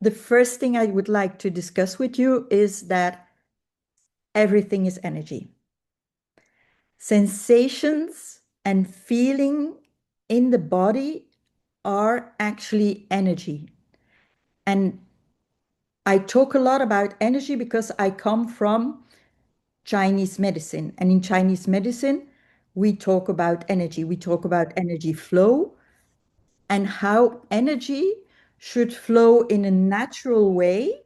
The first thing I would like to discuss with you is that everything is energy. Sensations and feeling in the body are actually energy. And I talk a lot about energy because I come from Chinese medicine. And in Chinese medicine, we talk about energy. We talk about energy flow and how energy should flow in a natural way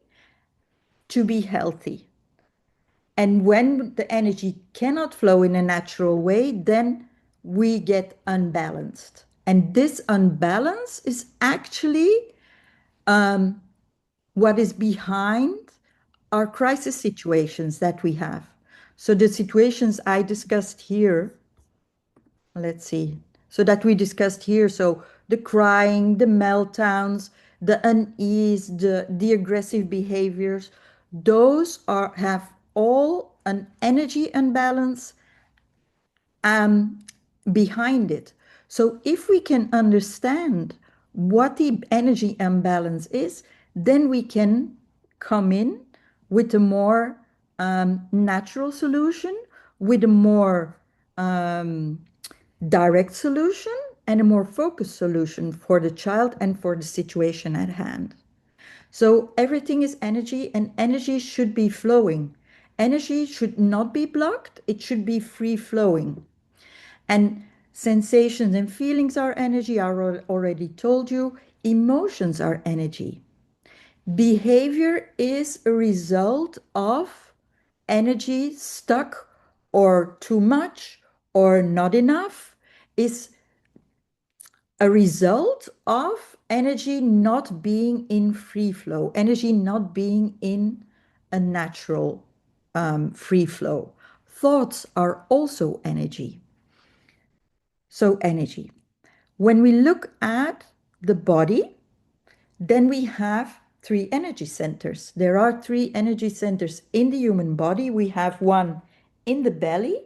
to be healthy. And when the energy cannot flow in a natural way, then we get unbalanced. And this unbalance is actually what is behind our crisis situations that we have. So the situations I discussed here, let's see, so that we discussed here, so the crying, the meltdowns, the unease, the aggressive behaviors, those have all an energy imbalance um, behind it. So if we can understand what the energy imbalance is, then we can come in with a more natural solution, with a more direct solution, and a more focused solution for the child and for the situation at hand. So everything is energy, and energy should be flowing. Energy should not be blocked, it should be free flowing. And sensations and feelings are energy. I already told you. Emotions are energy. Behavior is a result of energy stuck or too much or not enough, is a result of energy not being in free flow, energy not being in a natural free flow. Thoughts are also energy. So, energy. When we look at the body, then we have three energy centers. There are three energy centers in the human body. We have one in the belly,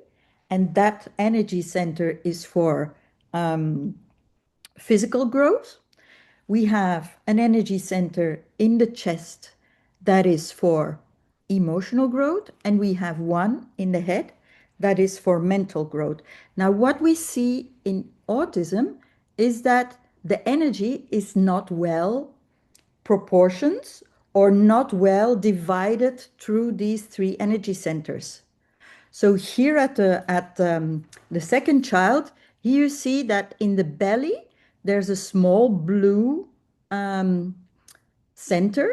and that energy center is for physical growth. We have an energy center in the chest that is for emotional growth, and we have one in the head that is for mental growth. Now, what we see in autism is that the energy is not well proportioned or not well divided through these three energy centers. So here at the second child, here you see that in the belly there's a small blue center.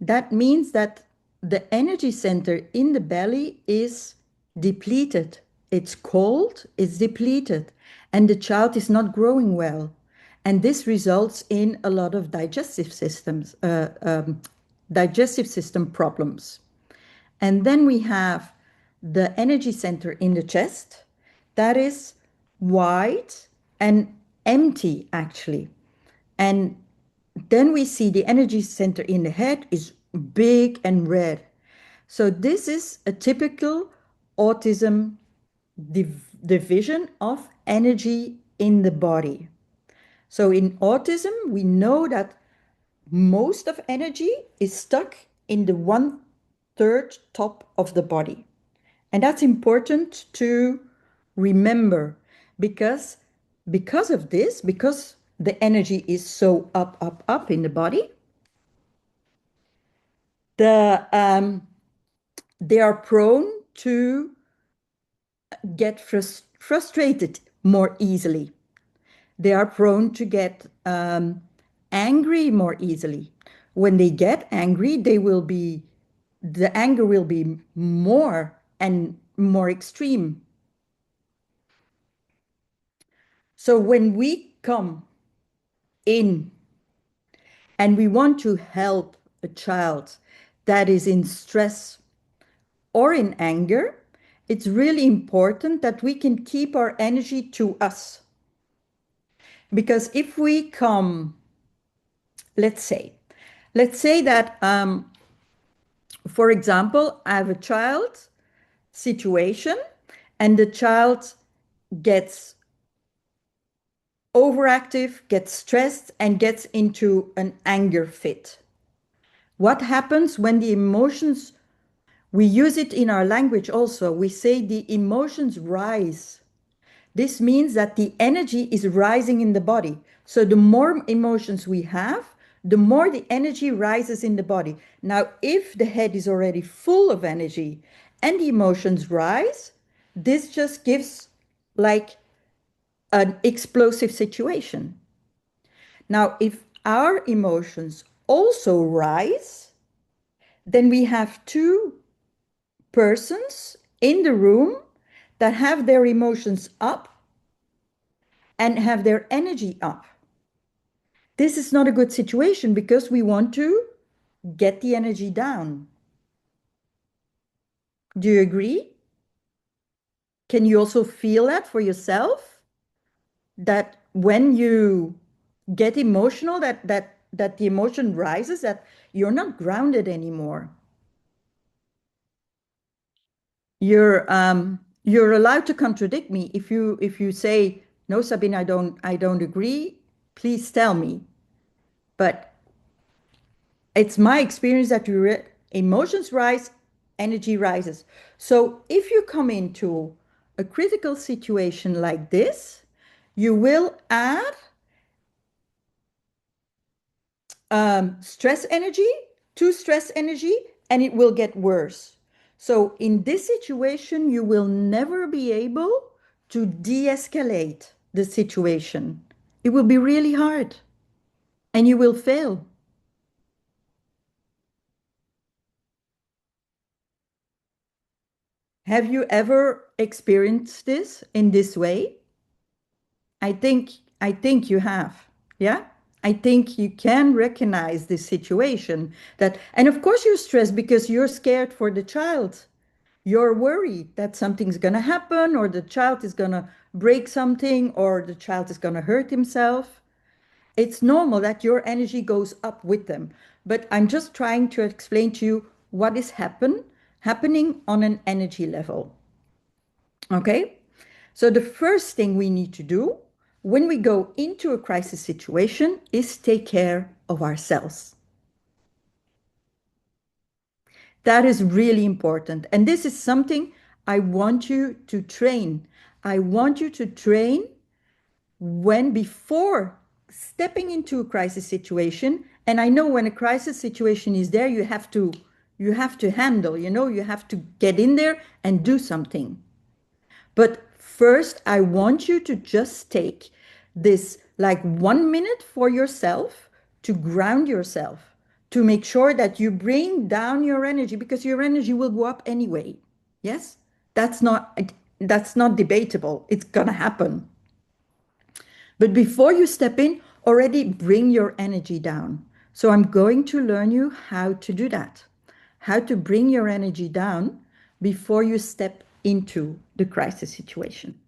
That means that the energy center in the belly is depleted. It's cold, it's depleted, and the child is not growing well. And this results in a lot of digestive system problems. And then we have the energy center in the chest that is wide and empty, actually. And then we see the energy center in the head is big and red. So this is a typical autism division of energy in the body. So in autism, we know that most of energy is stuck in the 1/3 top of the body. And that's important to remember because of this, because the energy is so up, up, up in the body, they are prone to get frustrated more easily. They are prone to get angry more easily. When they get angry, the anger will be more and more extreme. So when we come in and we want to help a child that is in stress or in anger, it's really important that we can keep our energy to us. Because if we come, let's say, that, for example, I have a child situation and the child gets overactive, gets stressed, and gets into an anger fit. What happens when the emotions, we use it in our language also, we say the emotions rise. This means that the energy is rising in the body. So the more emotions we have, the more the energy rises in the body. Now, if the head is already full of energy and the emotions rise, this just gives like an explosive situation. Now, if our emotions also rise, then we have two persons in the room that have their emotions up and have their energy up. This is not a good situation because we want to get the energy down. Do you agree? Can you also feel that for yourself? That when you get emotional, that the emotion rises, that you're not grounded anymore. You're allowed to contradict me if you say, no, Sabine, I don't agree. Please tell me. But it's my experience that emotions rise, energy rises. So if you come into a critical situation like this, you will add stress energy to stress energy, and it will get worse. So in this situation, you will never be able to de-escalate the situation. It will be really hard and you will fail. Have you ever experienced this in this way? I think I think you have. Yeah? I think you can recognize this situation that, and of course you're stressed because you're scared for the child. You're worried that something's going to happen or the child is going to break something or the child is going to hurt himself. It's normal that your energy goes up with them. But I'm just trying to explain to you what is happening on an energy level. Okay? So the first thing we need to do when we go into a crisis situation is take care of ourselves. That is really important. And this is something I want you to train. I want you to train when before stepping into a crisis situation. And I know when a crisis situation is there, you have to handle, you have to get in there and do something. But first, I want you to just take this like 1 minute for yourself to ground yourself, to make sure that you bring down your energy because your energy will go up anyway. Yes? That's not that's not debatable. It's gonna happen. But before you step in, already bring your energy down. So I'm going to learn you how to do that. How to bring your energy down before you step into the crisis situation.